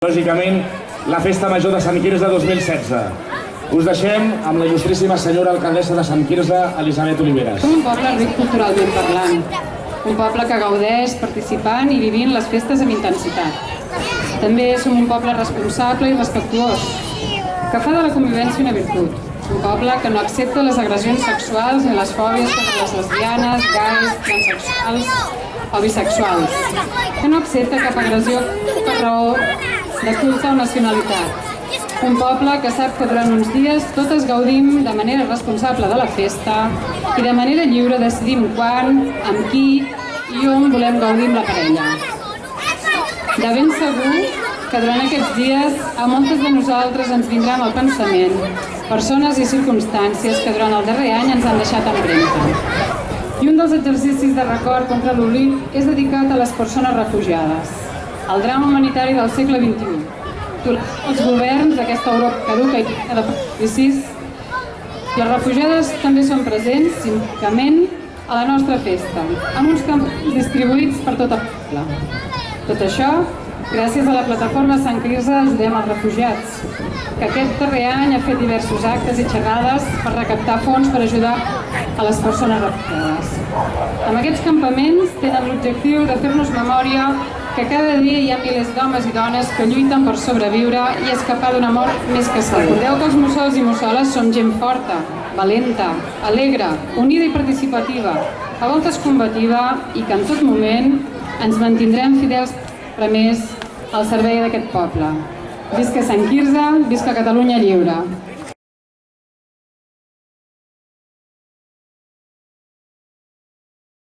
Lògicament, la Festa Major de Sant Quirze 2016. Us deixem amb la il·lustríssima senyora alcaldessa de Sant Quirze, Elisabet Oliveras. Som un poble ric culturalment parlant, un poble que gaudeix participant i vivint les festes amb intensitat. També som un poble responsable i respectuós, que fa de la convivència una virtut. Un poble que no accepta les agressions sexuals ni les fòbies contra les lesbianes, gais, transsexuals o bisexuals. Que no accepta cap agressió per raó de culte o nacionalitat. Un poble que sap que durant uns dies totes gaudim de manera responsable de la festa i de manera lliure decidim quan, amb qui i on volem gaudir amb la parella. De ben segur que durant aquests dies a moltes de nosaltres ens vindran al pensament persones i circumstàncies que durant el darrer any ens han deixat empremta. I un dels exercicis de record contra l'oblit és dedicat a les persones refugiades, el drama humanitari del segle XXI. Els governs d'aquesta Europa caduca i de prejudicis, les refugiades també són presents simbòlicament a la nostra festa, amb uns camps distribuïts per tot el poble. Tot això, gràcies a la plataforma Sant Quirze Ajudem els Refugiats, que aquest darrer any ha fet diversos actes i xerrades per recaptar fons per ajudar a les persones refugiades. Amb aquests campaments tenen l'objectiu de fer-nos memòria que cada dia hi ha milers d'homes i dones que lluiten per sobreviure i escapar d'una mort més que segur. Recordeu que els mussols i mussoles som gent forta, valenta, alegre, unida i participativa, a voltes combativa i que en tot moment ens mantindrem fidels per més al servei d'aquest poble. Visca Sant Quirze, visca Catalunya lliure!